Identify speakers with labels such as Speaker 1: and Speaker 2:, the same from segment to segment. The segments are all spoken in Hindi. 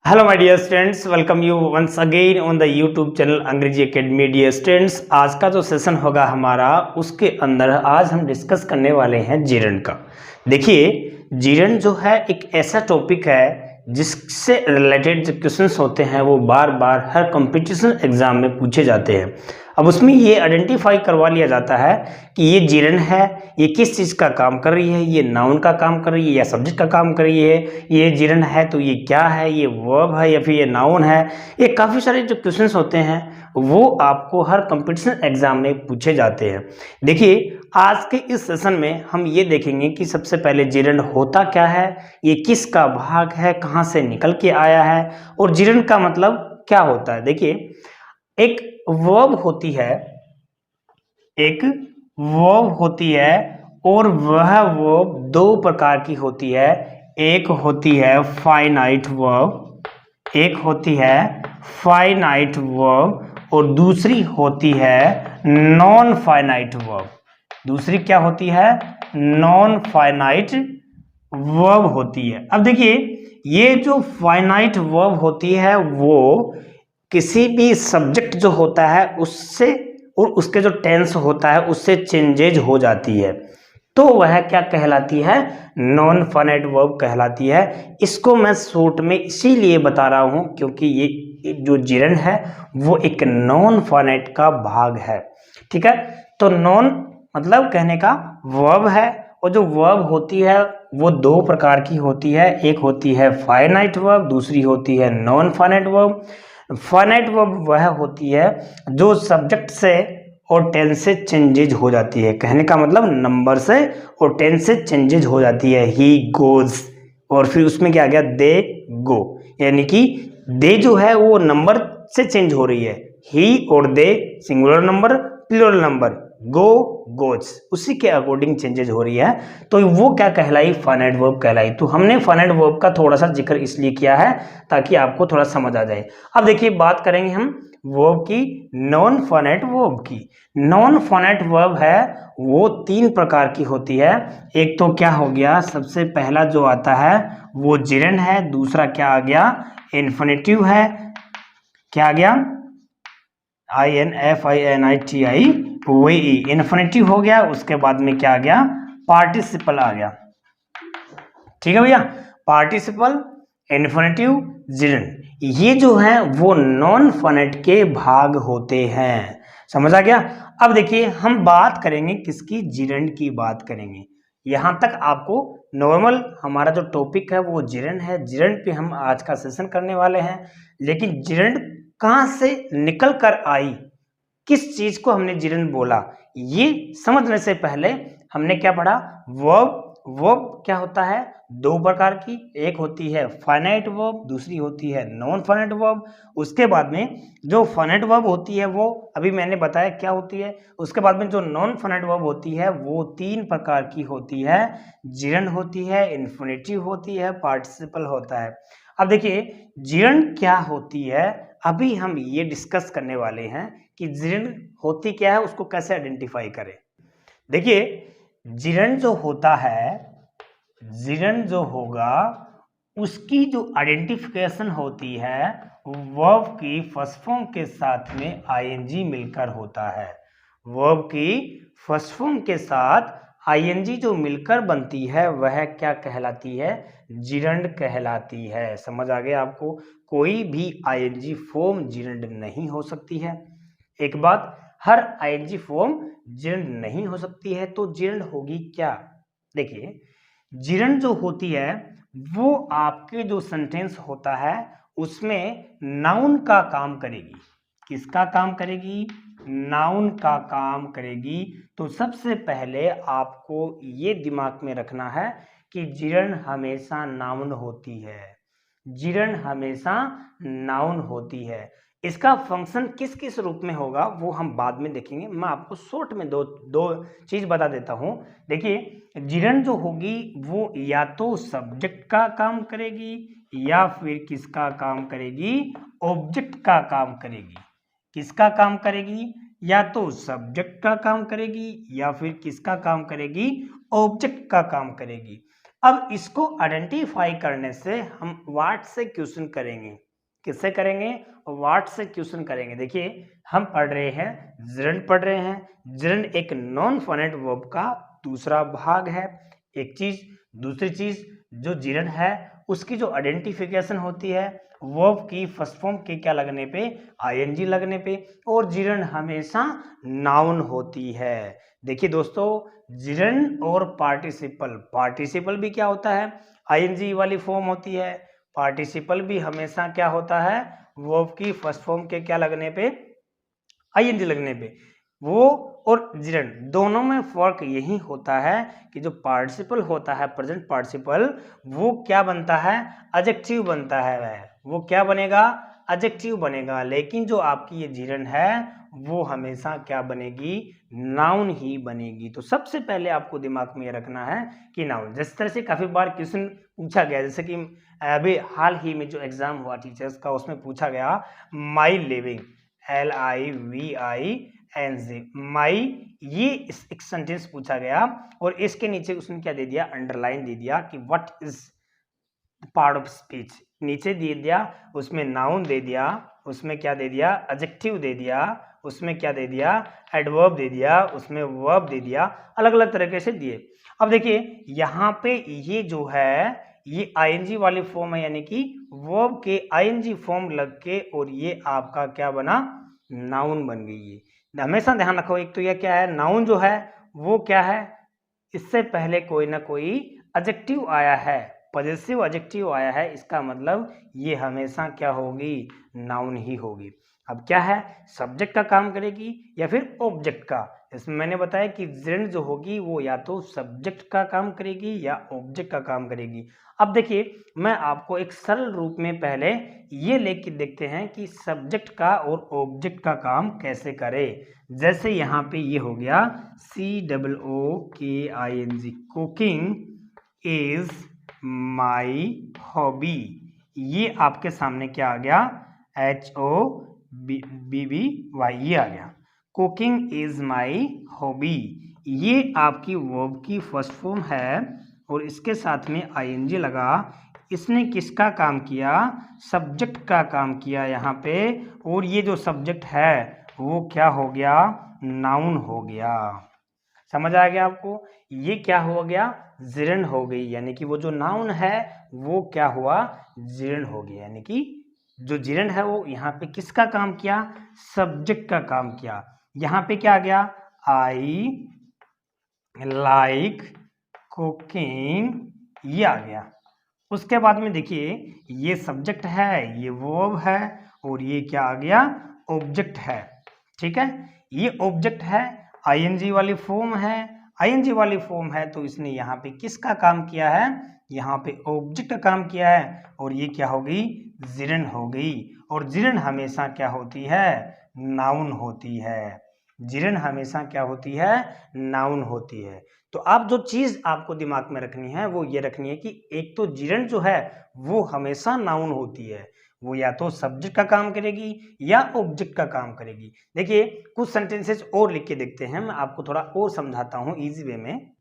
Speaker 1: Hello my dear students, welcome you once again on the YouTube channel Angrezi academy. Dear students, आज का जो सेशन होगा हमारा, उसके अंदर आज हम डिस्कस करने वाले हैं जीरण का। देखिए, जीरण जो है एक ऐसा टॉपिक है जिससे रिलेटेड जो क्वेश्चंस होते हैं वो बार बार हर कंपटीशन एग्जाम में पूछे जाते हैं। अब उसमें ये आइडेंटिफाई करवा लिया जाता है कि ये जीरण है, ये किस चीज़ का काम कर रही है, ये नाउन का काम कर रही है या सब्जेक्ट का काम कर रही है, ये जीरण है तो ये क्या है, ये वर्ब है या फिर ये नाउन है। ये काफ़ी सारे जो क्वेश्चंस होते हैं वो आपको हर कंपटीशन एग्जाम में पूछे जाते हैं। देखिए, आज के इस सेशन में हम ये देखेंगे कि सबसे पहले जीरण होता क्या है, ये किसका भाग है, कहाँ से निकल के आया है और जीरण का मतलब क्या होता है। देखिए, एक वर्ब होती है, एक वर्ब होती है और वह वर्ब दो प्रकार की होती है। एक होती है फाइनाइट वर्ब, एक होती है फाइनाइट वर्ब और दूसरी होती है नॉन फाइनाइट वर्ब। दूसरी क्या होती है? नॉन फाइनाइट वर्ब होती है। अब देखिए, ये जो फाइनाइट वर्ब होती है वो किसी भी सब्जेक्ट जो होता है उससे और उसके जो टेंस होता है उससे चेंजेज हो जाती है, तो वह क्या कहलाती है? नॉन फाइनाइट वर्ब कहलाती है। इसको मैं शॉर्ट में इसीलिए बता रहा हूं क्योंकि ये जो जीरण है वो एक नॉन फाइनाइट का भाग है। ठीक है, तो नॉन मतलब कहने का वर्ब है, और जो वर्ब होती है वो दो प्रकार की होती है। एक होती है फाइनाइट वर्ब, दूसरी होती है non finite verb. Finite verb वह होती है जो सब्जेक्ट से और टेंस से चेंजेज हो जाती है। कहने का मतलब नंबर से और टेंस से चेंजेज हो जाती है। ही गोज, और फिर उसमें क्या आ गया? दे गो, यानी कि दे जो है वो नंबर से चेंज हो रही है। ही और they singular number, plural number, go goes, उसी के अकॉर्डिंग चेंजेज हो रही है, तो वो क्या कहलाई? फाइनाइट वर्ब कहलाई। तो हमने फाइनाइट वर्ब का थोड़ा सा जिक्र इसलिए किया है ताकि आपको थोड़ा समझ आ जाए। अब देखिए, बात करेंगे हम वर्ब की, नॉन फाइनाइट वर्ब की। नॉन फाइनाइट वर्ब है वो तीन प्रकार की होती है। एक तो क्या हो गया, सबसे पहला जो आता है वो जीरण है। दूसरा क्या आ गया? इन्फिनेटिव है। क्या आ गया? INFINITI, वही इन्फिनेटिव हो गया। उसके बाद में क्या आ गया? पार्टिसिपल आ गया। ठीक है भैया, पार्टिसिपल, इन्फिनेटिव, जीरण, ये जो है वो नॉन फाइनाइट के भाग होते हैं। समझ आ गया? अब देखिए, हम बात करेंगे किसकी? जीरण की बात करेंगे। यहां तक आपको नॉर्मल हमारा जो टॉपिक है वो जीरण है। जीरण पे हम आज का सेशन करने वाले हैं, लेकिन जीरण कहां से निकल कर आई, किस चीज को हमने जीरण बोला, ये समझने से पहले हमने क्या पढ़ा? वर्ब। वर्ब क्या होता है? दो प्रकार की, एक होती है फाइनाइट वर्ब, दूसरी होती है नॉन फाइनाइट वर्ब। उसके बाद में जो फाइनाइट वर्ब होती है वो अभी मैंने बताया क्या होती है। उसके बाद में जो नॉन फाइनाइट वर्ब होती है वो तीन प्रकार की होती है। जीरण होती है, इन्फिनेटिव होती है, पार्टिसिपल होता है। अब देखिए, जीरण क्या होती है, अभी हम ये डिस्कस करने वाले हैं कि जीर्ण होती क्या है, उसको कैसे आइडेंटिफाई करें। देखिए, जीर्ण जो होता है, जीर्ण जो होगा उसकी जो आइडेंटिफिकेशन होती है वर्ब की फर्स्ट फॉर्म के साथ में आईएनजी मिलकर होता है। वर्ब की फर्स्ट फॉर्म के साथ आईएनजी जो मिलकर बनती है वह क्या कहलाती है? जीर्ण कहलाती है। समझ आ गया आपको? कोई भी आईएनजी फॉर्म जीर्ण नहीं हो सकती है। एक बात, हर आईएनजी फॉर्म जीर्ण नहीं हो सकती है, तो जीर्ण होगी क्या? देखिए, जीर्ण जो होती है वो आपके जो सेंटेंस होता है उसमें नाउन का काम करेगी। किसका काम करेगी? नाउन का काम करेगी। तो सबसे पहले आपको ये दिमाग में रखना है कि जीर्ण हमेशा नाउन होती है। जीर्ण हमेशा नाउन होती है। इसका फंक्शन किस किस रूप में होगा वो हम बाद में देखेंगे। मैं आपको शॉर्ट में दो दो चीज बता देता हूं। देखिए, जीर्ण जो होगी वो या तो सब्जेक्ट का काम करेगी या फिर किसका काम करेगी? ऑब्जेक्ट का काम करेगी। किसका काम करेगी? या तो सब्जेक्ट का काम करेगी या फिर किसका काम करेगी? ऑब्जेक्ट का काम करेगी। अब इसको आइडेंटिफाई करने से हम व्हाट से क्वेश्चन करेंगे, किससे करेंगे, व्हाट से क्वेश्चन करेंगे। देखिए हम पढ़ रहे हैं जिरंड पढ़ रहे हैं। जिरंड एक नॉन फोनेट वर्ब का दूसरा भाग है। एक चीज, दूसरी चीज जो जिरंड है उसकी जो आइडेंटिफिकेशन होती है वर्ब की फर्स्ट फॉर्म के क्या लगने पे, आईएनजी लगने पे, और जिरंड हमेशा नाउन होती है। देखिए दोस्तों जिरंड और पार्टिसिपल, पार्टिसिपल भी क्या होता है, आईएनजी वाली फॉर्म होती है। पार्टिसिपल भी हमेशा क्या होता है, वर्ब की फर्स्ट फॉर्म के क्या लगने पे, आईएनजी लगने पे। वो और जिरंड दोनों में फर्क यही होता है कि जो पार्टिसिपल होता है प्रेजेंट पार्टिसिपल वो क्या बनता है, एडजेक्टिव बनता है। वह वो क्या बनेगा, एडजेक्टिव बनेगा। लेकिन जो आपकी ये जिरंड है वो हमेशा क्या बनेगी, नाउन ही बनेगी। तो सबसे पहले आपको दिमाग में ये रखना है कि नाउन। जिस तरह से काफी बार क्वेश्चन पूछा गया, जैसे कि अभी हाल ही में जो एग्जाम हुआ टीचर्स का उसमें पूछा गया माई लिविंग, LIVING, माई, ये एक सेंटेंस पूछा गया और इसके नीचे उसने क्या दे दिया, अंडरलाइन दे दिया कि what is part of speech. नीचे दे दिया उसमें नाउन दे दिया, उसमें क्या दे दिया, एडजेक्टिव दे दिया, उसमें क्या दे दिया, एडवर्ब दे दिया, उसमें वर्ब दे दिया, अलग अलग तरीके से दिए। अब देखिए यहाँ पे ये जो है ये आईएनजी वाली फॉर्म है, यानी कि वर्ब के आईएनजी फॉर्म लग के और ये आपका क्या बना, नाउन बन गई है। हमेशा ध्यान रखो, एक तो यह क्या है, नाउन जो है वो क्या है, इससे पहले कोई ना कोई एडजेक्टिव आया है, पॉजेसिव एडजेक्टिव आया है, इसका मतलब ये हमेशा क्या होगी, नाउन ही होगी। अब क्या है, सब्जेक्ट का काम करेगी या फिर ऑब्जेक्ट का। इसमें मैंने बताया कि जिरंड जो होगी वो या तो सब्जेक्ट का काम करेगी या ऑब्जेक्ट का काम करेगी। अब देखिए मैं आपको एक सरल रूप में पहले ये लेके देखते हैं कि सब्जेक्ट का और ऑब्जेक्ट का काम कैसे करे। जैसे यहाँ पे ये हो गया COOKING, cooking is my hobby. ये आपके सामने क्या आ गया, HOBBY, ये आ गया। कुकिंग इज माई हॉबी, ये आपकी वर्ब की फर्स्ट फॉर्म है और इसके साथ में आईएनजी लगा। इसने किसका काम किया, सब्जेक्ट का काम किया यहाँ पे, और ये जो सब्जेक्ट है वो क्या हो गया, नाउन हो गया। समझ आ गया आपको, ये क्या हो गया, जिरंड हो गई, यानी कि वो जो नाउन है वो क्या हुआ, जिरंड हो गया। यानी कि जो जिरंड है वो यहाँ पे किसका काम किया, सब्जेक्ट का काम किया। यहाँ पे क्या आ गया, आई लाइक कुकिंग, ये आ गया। उसके बाद में देखिए ये सब्जेक्ट है, ये वर्ब है, और ये क्या आ गया, ऑब्जेक्ट है। ठीक है, ये ऑब्जेक्ट है, आईएनजी वाली फॉर्म है। आईएनजी वाली फॉर्म है तो इसने यहाँ पे किसका काम किया है, यहाँ पे ऑब्जेक्ट का काम किया है, और ये क्या होगी, जिरंड हो गई। और जिरंड हमेशा क्या होती है, नाउन होती है। जिरंड हमेशा क्या होती है, नाउन होती है। तो आप जो चीज आपको दिमाग में रखनी है वो ये रखनी है कि एक तो जिरंड जो है वो हमेशा नाउन होती है, वो या तो सब्जेक्ट का काम करेगी या ऑब्जेक्ट का काम करेगी। देखिए कुछ सेंटेंसेस और लिख के देखते हैं, मैं आपको थोड़ा और समझाता हूँ इजी वे में।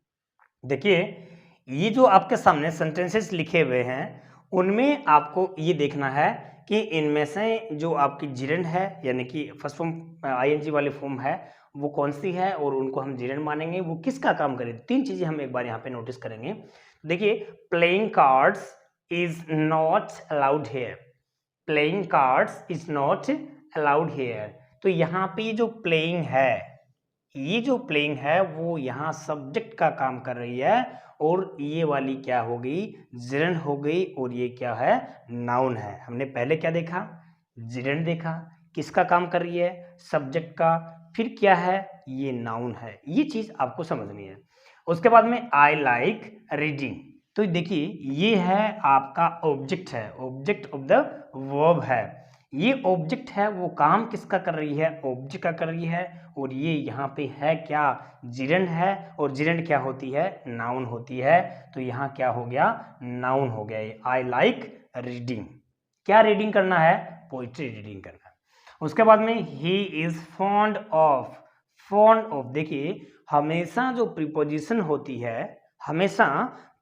Speaker 1: देखिए ये जो आपके सामने सेंटेंसेस लिखे हुए हैं उनमें आपको ये देखना है कि इनमें से जो आपकी जिरंड है यानी कि फर्स्ट फॉर्म आईएनजी वाली फॉर्म है वो कौन सी है और उनको हम जिरंड मानेंगे, वो किसका काम करें। तीन चीजें हम एक बार यहाँ पे नोटिस करेंगे। देखिए playing cards is not allowed here, playing cards is not allowed here. तो यहाँ पे जो प्लेइंग है, ये जो प्लेइंग है वो यहाँ सब्जेक्ट का काम कर रही है, और ये वाली क्या हो गई, जिरंड हो गई, और ये क्या है, नाउन है। हमने पहले क्या देखा, जिरंड देखा, किसका काम कर रही है, सब्जेक्ट का, फिर क्या है, ये नाउन है। ये चीज आपको समझनी है। उसके बाद में आई लाइक रीडिंग, तो देखिए ये है आपका ऑब्जेक्ट है, ऑब्जेक्ट ऑफ द वर्ब है। ये ऑब्जेक्ट है, वो काम किसका कर रही है, ऑब्जेक्ट का कर रही है, और ये यहाँ पे है क्या, जिरंड है, और जिरंड क्या होती है, नाउन होती है। तो यहाँ क्या हो गया, नाउन हो गया। ये आई लाइक रीडिंग, क्या रीडिंग करना है, पोइट्री रीडिंग करना है। उसके बाद में he is fond of, fond of, देखिए हमेशा जो प्रीपोजिशन होती है, हमेशा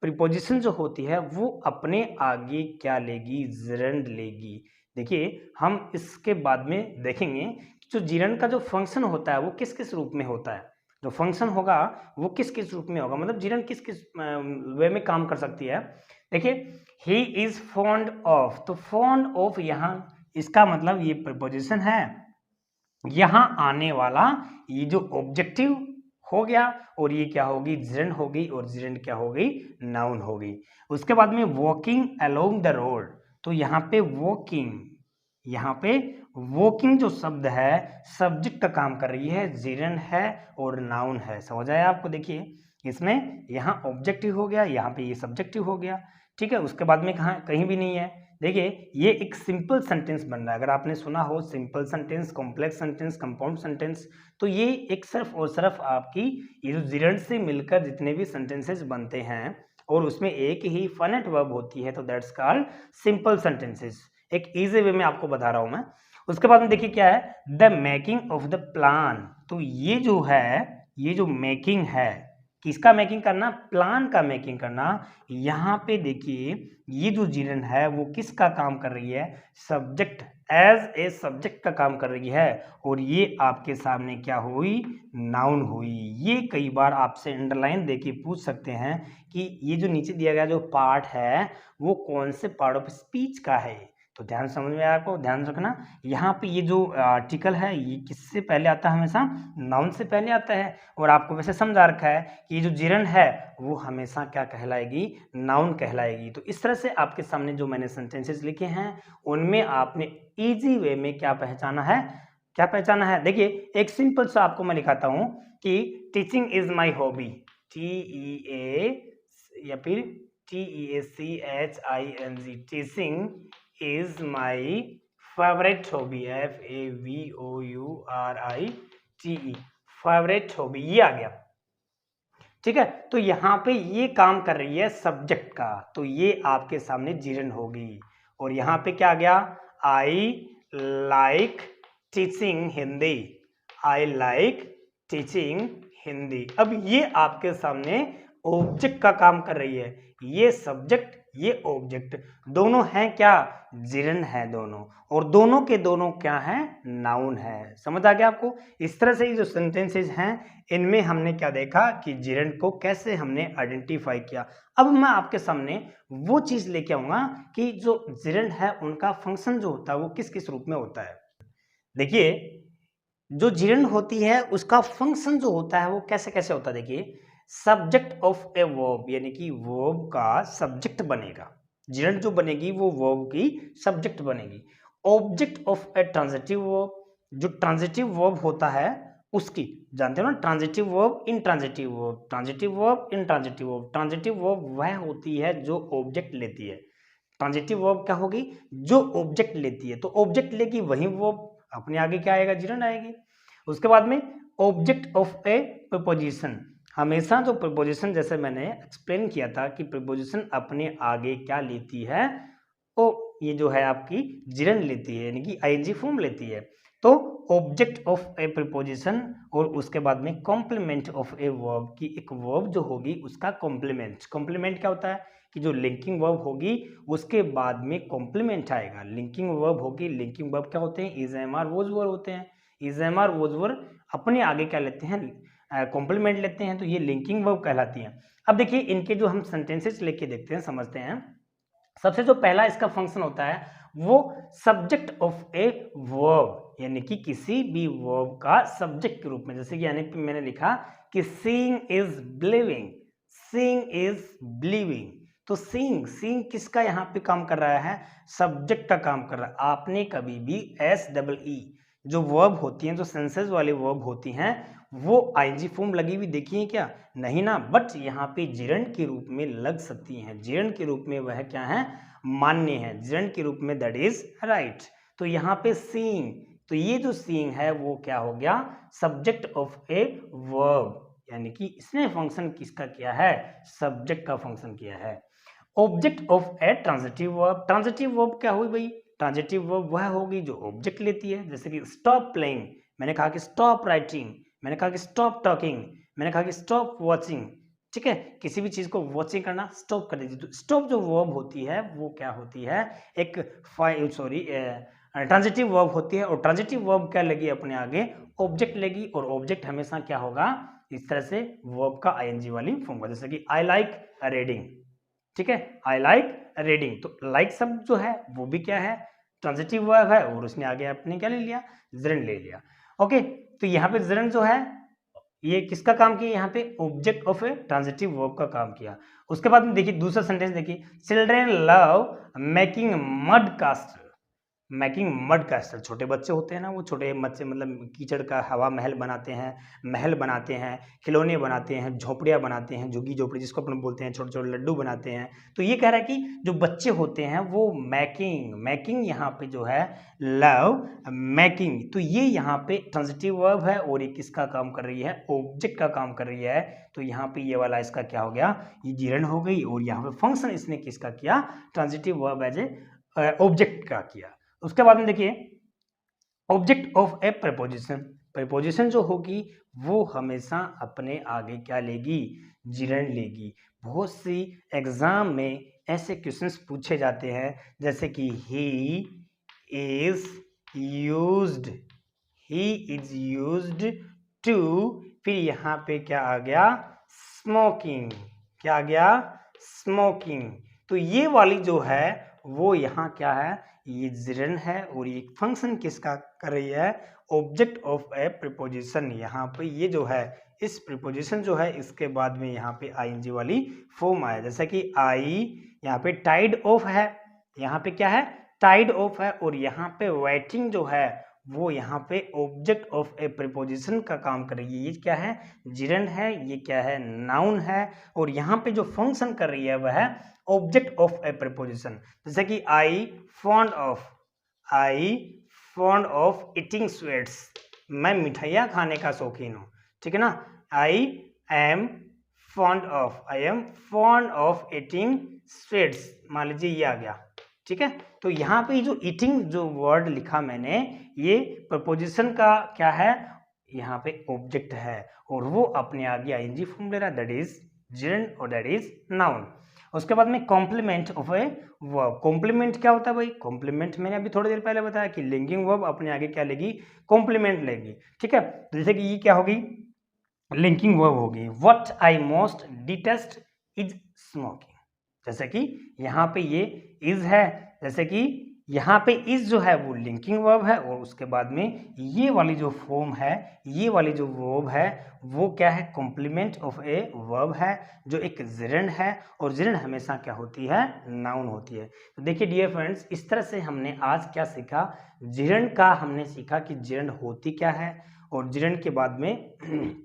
Speaker 1: प्रीपोजिशन जो होती है वो अपने आगे क्या लेगी, जिरंड लेगी। देखिए हम इसके बाद में देखेंगे कि जो जिरंड का जो फंक्शन होता है वो किस किस रूप में होता है, जो फंक्शन होगा वो किस किस रूप में होगा, मतलब जिरंड किस किस वे में काम कर सकती है। देखिए ही इज फॉन्ड ऑफ, तो फॉन्ड ऑफ यहाँ इसका मतलब ये प्रीपोजिशन है, यहाँ आने वाला ये जो ऑब्जेक्टिव हो गया और ये क्या होगी, जिरंड होगी, और जिरंड क्या होगी, नाउन होगी। उसके बाद में वॉकिंग अलोंग द रोड, तो यहाँ पे वॉकिंग, यहाँ पे वॉकिंग जो शब्द है सब्जेक्ट का काम कर रही है, जिरंड है और नाउन है। समझ आया आपको। देखिए इसमें यहाँ ऑब्जेक्टिव हो गया, यहाँ पे ये सब्जेक्टिव हो गया, ठीक है। उसके बाद में कहाँ, कहीं भी नहीं है। देखिए ये एक सिंपल सेंटेंस बन रहा है। अगर आपने सुना हो simple sentence, complex sentence, compound sentence, तो ये एक सिर्फ और सिर्फ आपकी ये जो जिरंड से मिलकर जितने भी सेंटेंसेस बनते हैं और उसमें एक ही फाइनाइट वर्ब होती है, तो दैट्स कॉल्ड सिंपल सेंटेंसेस। एक इजी वे में आपको बता रहा हूं मैं। उसके बाद में देखिए क्या है, the making of the plan, तो ये जो है, ये जो मेकिंग है, किसका मेकिंग करना, प्लान का मेकिंग करना। यहाँ पे देखिए ये जो जिरंड है वो किसका काम कर रही है, सब्जेक्ट, एज ए सब्जेक्ट का काम कर रही है, और ये आपके सामने क्या हुई, नाउन हुई। ये कई बार आपसे अंडरलाइन देके पूछ सकते हैं कि ये जो नीचे दिया गया जो पार्ट है वो कौन से पार्ट ऑफ स्पीच का है। तो ध्यान समझ में आया आपको, ध्यान रखना। यहाँ पे ये जो आर्टिकल है ये किससे पहले आता है, हमेशा नाउन से पहले आता है। और आपको वैसे समझा रखा है कि ये जो जिरंड है वो हमेशा क्या कहलाएगी, नाउन कहलाएगी। तो इस तरह से आपके सामने जो मैंने सेंटेंसेस लिखे हैं उनमें आपने इजी वे में क्या पहचाना है, क्या पहचाना है। देखिए एक सिंपल सा आपको मैं लिखाता हूँ कि teaching is my hobby, TEA या फिर TEACHING, teaching is my favorite hobby, FAVOURITE, favourite hobby, ये आ गया, ठीक है। तो यहाँ पे ये काम कर रही है सब्जेक्ट का, तो ये आपके सामने जिरंड होगी। और यहाँ पे क्या आ गया, I like teaching Hindi, I like teaching Hindi. अब ये आपके सामने ऑब्जेक्ट का काम कर रही है, ये सब्जेक्ट ये ऑब्जेक्ट दोनों हैं क्या, जिरंड है दोनों, और दोनों के दोनों क्या हैं, नाउन है। समझ आ गया आपको। इस तरह से ये जो सेंटेंसेस हैं इनमें हमने क्या देखा कि जिरंड को कैसे हमने आइडेंटिफाई किया। अब मैं आपके सामने वो चीज लेके आऊंगा कि जो जिरंड है उनका फंक्शन जो होता है वो किस किस रूप में होता है। देखिए जो जिरंड होती है उसका फंक्शन जो होता है वो कैसे कैसे होता है। देखिए सब्जेक्ट ऑफ ए वर्ब, यानी कि वर्ब का सब्जेक्ट बनेगा, जिरंड जो बनेगी वो वर्ब की सब्जेक्ट बनेगी। Object of A transitive verb, जो ट्रांजिटिव वर्ब होता है उसकी, जानते हो ना, ट्रांजिटिव वर्ब, इन ट्रांजिटिव वर्ब, ट्रांजिटिव वर्ब, इन ट्रांजिटिव वर्ब। ट्रांजिटिव वर्ब वह होती है जो ऑब्जेक्ट लेती है। ट्रांजिटिव वर्ब क्या होगी, जो ऑब्जेक्ट लेती है, तो ऑब्जेक्ट लेगी वही वर्ब अपने आगे क्या आएगा, जिरंड आएगी। उसके बाद में ऑब्जेक्ट ऑफ ए प्रीपोजिशन, हमेशा जो प्रीपोजिशन, जैसे मैंने एक्सप्लेन किया था कि प्रीपोजिशन अपने आगे क्या लेती है, वो ये जो है आपकी जिरंड लेती है, यानी कि आईएनजी फॉर्म लेती है। तो ऑब्जेक्ट ऑफ ए प्रीपोजिशन और उसके बाद में कॉम्प्लीमेंट ऑफ ए वर्ब की एक वर्ब जो होगी उसका कॉम्प्लीमेंट। कॉम्प्लीमेंट क्या होता है कि जो लिंकिंग वर्ब होगी उसके बाद में कॉम्प्लीमेंट आएगा। लिंकिंग वर्ब होगी, लिंकिंग वर्ब क्या होते हैं, is am are was verb होते हैं। Is am are was verb अपने आगे क्या लेते हैं, कॉम्प्लीमेंट लेते हैं, तो ये लिंकिंग वर्ब कहलाती हैं। अब देखिए इनके जो हम सेंटेंसेस लेके देखते हैं, समझते हैं। सबसे जो पहला इसका फंक्शन होता है वो सब्जेक्ट ऑफ ए वर्ब, यानी कि किसी भी वर्ब का सब्जेक्ट के रूप में। जैसे कि यानी कि मैंने लिखा कि seeing is believing, seeing is believing, तो सीइंग, सीइंग किसका यहाँ पे काम कर रहा है, सब्जेक्ट का काम कर रहा है। आपने कभी भी SEE जो वर्ब होती हैं, जो सेंसेस वाली वर्ब होती हैं, वो आईएनजी फॉर्म लगी हुई देखी है क्या, नहीं ना, बट यहाँ पे जिरंड के रूप में लग सकती हैं। जिरंड के रूप में वह क्या है, मान्य है, जिरंड के रूप में, दैट इज राइट। तो यहाँ पे सीइंग, तो ये जो सीइंग है वो क्या हो गया, सब्जेक्ट ऑफ ए वर्ब, यानी कि इसने फंक्शन किसका किया है, सब्जेक्ट का फंक्शन किया है। Object of A transitive verb, transitive verb क्या हुई भाई, ट्रांजिटिव वर्ब वह होगी जो ऑब्जेक्ट लेती है। जैसे कि स्टॉप प्लेइंग, मैंने कहा कि स्टॉप राइटिंग, मैंने कहा कि स्टॉप टॉकिंग, मैंने कहा कि स्टॉप वॉचिंग, ठीक है, किसी भी चीज को वॉचिंग करना, स्टॉप कर दीजिए। तो स्टॉप जो वर्ब होती है वो क्या होती है, एक ट्रांजिटिव वर्ब होती है, और ट्रांजिटिव वर्ब क्या लगी अपने आगे, ऑब्जेक्ट लगी, और ऑब्जेक्ट हमेशा क्या होगा, इस तरह से वर्ब का आईएनजी वाली फॉर्म होगा, जैसे कि आई लाइक रीडिंग। ठीक है, आई लाइक रीडिंग, तो लाइक शब्द जो है वो भी क्या है, ट्रांजिटिव वर्ब है, और उसने आगे अपने क्या ले लिया, जिरन ले लिया। ओके, तो यहाँ पे जिरन जो है ये किसका काम किया, यहाँ पे object of A transitive verb का काम किया। उसके बाद में देखिए दूसरा सेंटेंस देखिए, children love making mud कास्टल। Making mud कास्टल, छोटे बच्चे होते हैं ना, वो छोटे बच्चे मतलब कीचड़ का हवा महल बनाते हैं, खिलौने बनाते हैं, झोपड़ियाँ बनाते हैं, झुग्गी झोपड़ी जिसको अपन बोलते हैं, छोटे छोटे लड्डू बनाते हैं। तो ये कह रहा है कि जो बच्चे होते हैं वो मेकिंग यहाँ पे जो है लव मेकिंग, तो ये यहाँ पे ट्रांजिटिव वर्ब है, और ये किसका काम कर रही है, ऑब्जेक्ट का काम कर रही है। तो यहाँ पे ये वाला इसका क्या हो गया, ये जिरन हो गई, और यहाँ पे फंक्शन इसने किसका किया, transitive verb as a object का किया। उसके बाद में देखिए object of a preposition, preposition जो होगी वो हमेशा अपने आगे क्या लेगी, जिरन लेगी। बहुत सी एग्जाम में ऐसे क्वेश्चंस पूछे जाते हैं, जैसे कि ही इज यूज्ड टू, फिर यहाँ पे क्या आ गया, स्मोकिंग, क्या आ गया, स्मोकिंग। तो ये वाली जो है वो यहाँ क्या है, ये जिरन है, और ये फंक्शन किसका कर रही है, ऑब्जेक्ट ऑफ ए प्रीपोजिशन। यहाँ पे ये जो है इस प्रीपोजिशन जो है इसके बाद में यहाँ पे आईएनजी वाली फॉर्म आया, जैसे कि आई, यहाँ पे टाइड ऑफ है, यहाँ पे क्या है, टाइड ऑफ है, और यहाँ पे वेटिंग जो है वो यहाँ पे ऑब्जेक्ट ऑफ ए प्रीपोजिशन का काम कर रही है। ये क्या है, जिरन है, ये क्या है, नाउन है, और यहाँ पे जो फंक्शन कर रही है वह है ऑब्जेक्ट ऑफ ए प्रीपोजिशन। जैसे कि आई फॉन्ड ऑफ ईटिंग स्वीट्स, मैं मिठाइयाँ खाने का शौकीन हूँ, ठीक है ना। I am fond of eating sweets, मान लीजिए ये आ गया, ठीक है। तो यहाँ पे जो ईटिंग जो वर्ड लिखा मैंने, ये प्रपोजिशन का क्या है, यहाँ पे ऑब्जेक्ट है, और वो अपने आगे आईएनजी फॉर्म ले रहा है, दैट इज जिरन और दैट इज नाउन। उसके बाद में complement of a verb, complement क्या होता है भाई, कॉम्प्लीमेंट मैंने अभी थोड़ी देर पहले बताया कि लिंकिंग वर्ब अपने आगे क्या लेगी, कॉम्प्लीमेंट लेगी, ठीक है। जैसे कि ये क्या होगी, लिंकिंग वर्ब होगी, what I most detest is smoking, जैसे कि यहाँ पे ये इज है, जैसे कि यहाँ पे इज जो है वो लिंकिंग वर्ब है, और उसके बाद में ये वाली जो फॉर्म है, ये वाली जो वर्ब है वो क्या है, कॉम्प्लीमेंट ऑफ ए वर्ब है, जो एक जिरन है, और जिरन हमेशा क्या होती है, नाउन होती है। तो देखिए डियर फ्रेंड्स, इस तरह से हमने आज क्या सीखा, जिरन का हमने सीखा कि जिरन होती क्या है, और जिरन के बाद में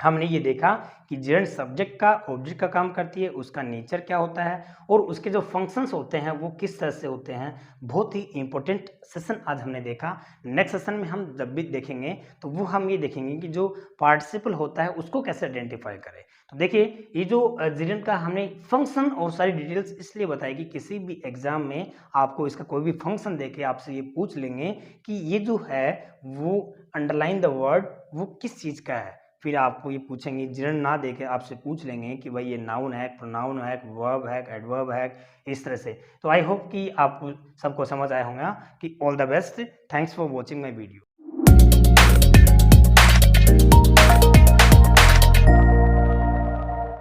Speaker 1: हमने ये देखा कि जिरन सब्जेक्ट का ऑब्जेक्ट का काम करती है, उसका नेचर क्या होता है, और उसके जो फंक्शंस होते हैं वो किस तरह से होते हैं। बहुत ही इंपॉर्टेंट सेशन आज हमने देखा। नेक्स्ट सेशन में हम जब भी देखेंगे तो वो हम ये देखेंगे कि जो पार्टिसिपल होता है उसको कैसे आइडेंटिफाई करें। तो देखिए ये जो जिरन का हमने फंक्शन और सारी डिटेल्स इसलिए बताई कि किसी भी एग्जाम में आपको इसका कोई भी फंक्शन देके आपसे ये पूछ लेंगे कि ये जो है वो अंडरलाइन द वर्ड वो किस चीज़ का है, फिर आपको ये पूछेंगे, जिरन ना देके आपसे पूछ लेंगे कि भाई ये नाउन है, प्रोनाउन है, वर्ब है, एडवर्ब है, इस तरह से। तो आई होप कि आपको सबको समझ आया होगा कि all the best, thanks for watching my video.